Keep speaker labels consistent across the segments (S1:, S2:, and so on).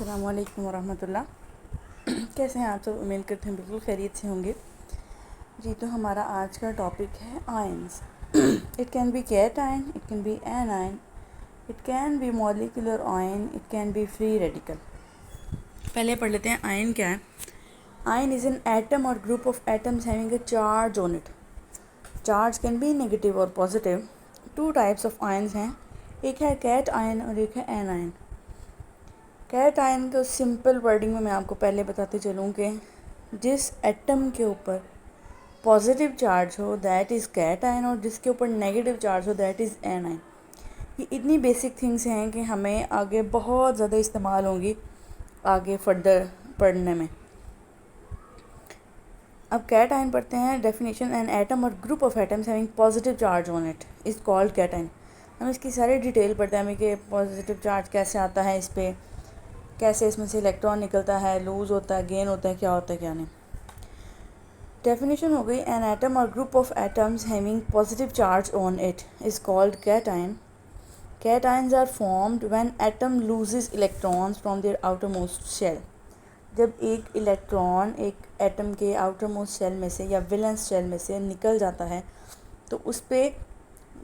S1: अस्सलामु अलैकुम वरहमतुल्लाह। कैसे हैं आप सब? उम्मीद करते हैं बिल्कुल खैरियत से होंगे जी। तो हमारा आज का टॉपिक है ions. It can be cation, it can be anion, it can be molecular ion, it can be free radical. पहले पढ़ लेते हैं आयन क्या है। आयन इज़ एन एटम और group of atoms having a charge on it. Charge can be negative और positive. Two types of ions हैं, एक है कैट आयन और एक है एन आयन। कैट आयन को सिंपल वर्डिंग में मैं आपको पहले बताते चलूँ कि जिस एटम के ऊपर पॉजिटिव चार्ज हो दैट इज़ कैट आयन और जिसके ऊपर नेगेटिव चार्ज हो दैट इज़ एन आयन। ये इतनी बेसिक थिंग्स हैं कि हमें आगे बहुत ज़्यादा इस्तेमाल होंगी आगे फर्दर पढ़ने में। अब कैट आयन पढ़ते हैं। डेफिनेशन: एन एटम और group of atoms having positive charge on it is called cation. हम इसकी सारी डिटेल पढ़ते हैं हमें कि पॉजिटिव चार्ज कैसे आता है इस पर, कैसे इसमें से इलेक्ट्रॉन निकलता है, लूज़ होता है, गेन होता है, क्या होता है क्या नहीं। डेफिनेशन हो गई: एन एटम और group of atoms having positive charge on it is called cation. Cations are formed when atom loses electrons from their outermost shell. जब एक इलेक्ट्रॉन एक एटम के आउटर मोस्ट शेल में से या valence shell में से निकल जाता है तो उस पर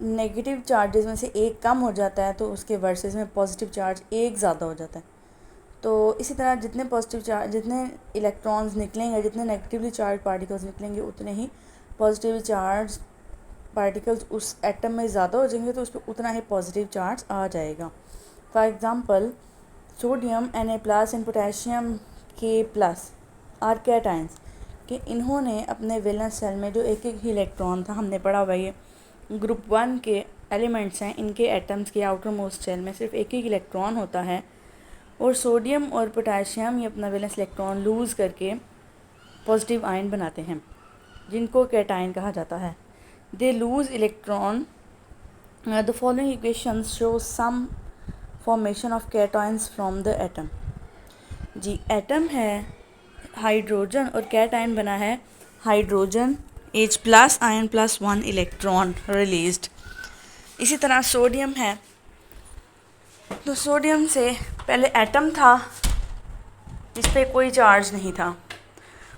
S1: नेगेटिव चार्जेस में से एक कम हो जाता है, तो उसके वर्सेस में पॉजिटिव चार्ज एक ज़्यादा हो जाता है। तो इसी तरह जितने पॉजिटिव चार्ज, जितने इलेक्ट्रॉन्स निकलेंगे, जितने नेगेटिवली चार्ज पार्टिकल्स निकलेंगे, उतने ही पॉजिटिव चार्ज पार्टिकल्स उस एटम में ज़्यादा हो जाएंगे, तो उस पर उतना ही पॉजिटिव चार्ज आ जाएगा। For example, sodium Na+ and potassium K+ are cations कि इन्होंने अपने वैलेंस सेल में जो एक एक इलेक्ट्रॉन था, हमने पढ़ा हुआ ये ग्रुप 1 के एलिमेंट्स हैं, इनके एटम्स के आउटर मोस्ट शेल में सिर्फ एक एक इलेक्ट्रॉन होता है और सोडियम और पोटेशियम ये अपना वैलेंस इलेक्ट्रॉन लूज़ करके पॉजिटिव आयन बनाते हैं जिनको कैटायन कहा जाता है। They lose electron. The following equations show some formation of cations from the atom. जी, एटम है हाइड्रोजन और कैटायन बना है hydrogen H+ ion +1 electron released. इसी तरह सोडियम है, तो सोडियम से पहले एटम था जिस पे कोई चार्ज नहीं था,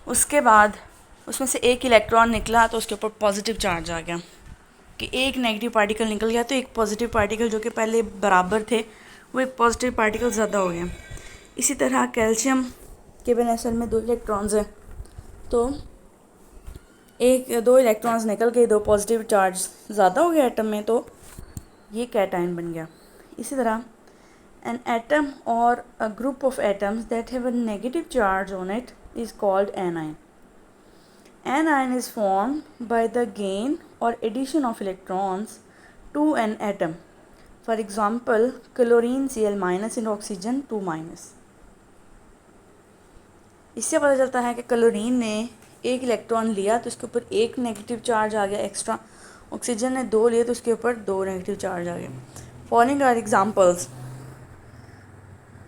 S1: उसके बाद उसमें से एक इलेक्ट्रॉन निकला तो उसके ऊपर पॉजिटिव चार्ज आ गया कि एक नेगेटिव पार्टिकल निकल गया तो एक पॉजिटिव पार्टिकल जो कि पहले बराबर थे वो एक पॉजिटिव पार्टिकल ज़्यादा हो गया। इसी तरह कैल्शियम के वैलेंस शेल में 2 इलेक्ट्रॉन्स हैं, तो दो इलेक्ट्रॉन्स निकल गए, 2 पॉजिटिव चार्ज ज़्यादा हो गया एटम में, तो ये कैटायन बन गया। इसी तरह an atom or a group of atoms that have a negative charge on it is called anion. Anion is formed by the gain or addition of electrons to an atom. For example, chlorine Cl- and oxygen 2-. इससे पता चलता है कि chlorine ने एक electron लिया तो उसके ऊपर एक नेगेटिव चार्ज आ गया एक्स्ट्रा, ऑक्सीजन ने 2 लिए तो उसके ऊपर 2 नेगेटिव चार्ज आ गए। Following are examples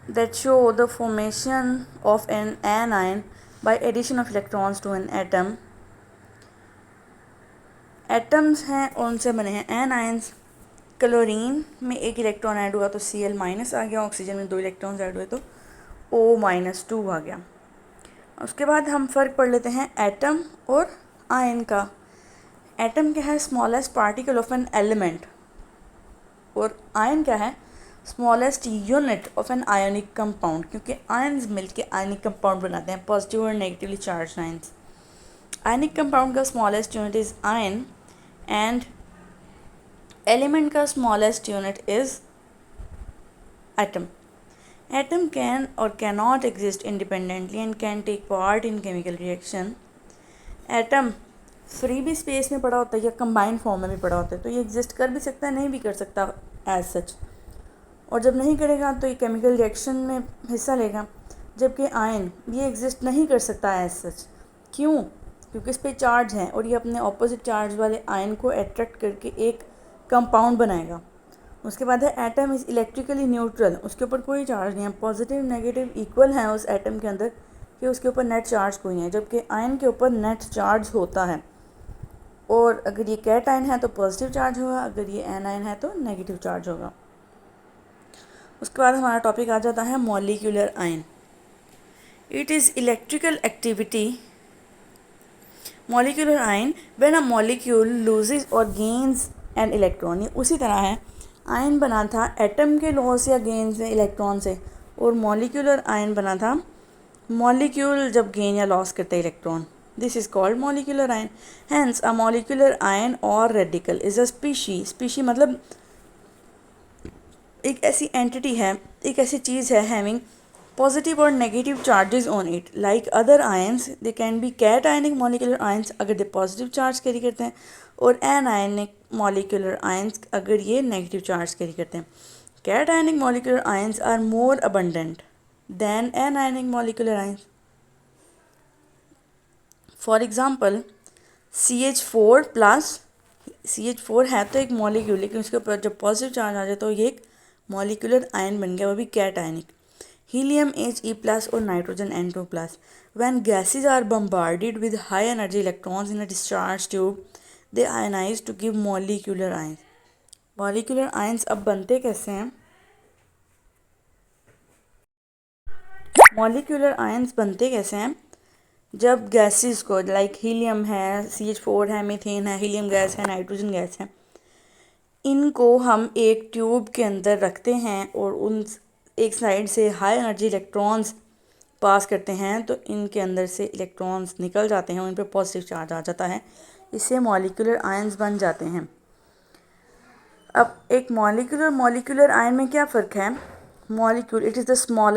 S1: that show the formation of an anion by addition of electrons to an atom. Atoms हैं और उनसे बने हैं एनायंस। क्लोरीन में एक इलेक्ट्रॉन ऐड हुआ तो Cl- आ गया, ऑक्सीजन में 2 इलेक्ट्रॉन्स ऐड हुए तो O-2 आ गया। उसके बाद हम फ़र्क पढ़ लेते हैं एटम और आयन का। एटम क्या है? Smallest particle of an element, और आयन क्या है? Smallest unit of an ionic compound, क्योंकि आयन्स मिलके आयनिक कंपाउंड बनाते हैं, पॉजिटिव और negatively charge ions. Ionic compound का smallest unit is ion and element का smallest unit is atom. Atom can और can not exist independently and can take part in chemical reaction. Atom free भी space में पड़ा होता है या combined form में भी पड़ा होता है, तो ये एग्जिस्ट कर भी सकता है, नहीं भी कर सकता एज सच, और जब नहीं करेगा तो ये केमिकल रिएक्शन में हिस्सा लेगा। जबकि आयन ये एग्जिस्ट नहीं कर सकता एज सच। क्यों? क्योंकि इस पर चार्ज है और ये अपने ऑपोजिट चार्ज वाले आयन को अट्रैक्ट करके एक कंपाउंड बनाएगा। उसके बाद है एटम इज़ इलेक्ट्रिकली न्यूट्रल, उसके ऊपर कोई चार्ज नहीं है, पॉजिटिव नेगेटिव इक्वल हैं उस एटम के अंदर कि उसके ऊपर नेट चार्ज कोई नहीं है, जबकि आयन के ऊपर नेट चार्ज होता है। और अगर ये कैट आयन है तो पॉजिटिव चार्ज होगा, अगर ये एन आयन है तो नेगेटिव चार्ज होगा। उसके बाद हमारा टॉपिक आ जाता है molecular ion. It is electrical activity molecular ion when a molecule loses और गेन्स एन इलेक्ट्रॉन। ये उसी तरह है, आयन बना था एटम के लॉस या गेन से, इलेक्ट्रॉन से, और मॉलिक्यूलर आयन बना था मॉलिक्यूल जब गेन या लॉस करते electron. This is called molecular ion. Hence a molecular ion or radical is a species मतलब एक ऐसी एंटिटी है, एक ऐसी चीज़ है having positive or negative charges on it like other ions. They can be cationic molecular ions अगर they positive charge carry करते हैं, और एन आयनिक मॉलिक्यूलर आयंस अगर ये नेगेटिव चार्ज कैरी करते हैं। Cationic molecular ions are more abundant than anionic molecular ions. For example CH4+, CH4 है तो एक मॉलिक्यूल, लेकिन उसके ऊपर जब पॉजिटिव चार्ज आ जाए तो ये एक मॉलिक्यूलर आयन बन गया, वो भी कैट आयनिक। हीलियम He+ और nitrogen N2+. When gases are bombarded with high energy electrons in a discharge tube, they ionize to give molecular ions. Molecular ions अब बनते कैसे हैं? Molecular ions बनते कैसे हैं? जब गैसेस को, लाइक हीलियम है, CH4 है, मीथेन है, हीलियम गैस है, नाइट्रोजन गैस है, इनको हम एक ट्यूब के अंदर रखते हैं और उन एक साइड से हाई एनर्जी इलेक्ट्रॉन्स पास करते हैं, तो इनके अंदर से इलेक्ट्रॉन्स निकल जाते हैं और इन पर पॉजिटिव चार्ज आ जाता है, इससे मॉलिक्यूलर आयंस बन जाते हैं। अब एक मॉलिक्यूलर आयन में क्या फ़र्क है? Molecule it is the smallest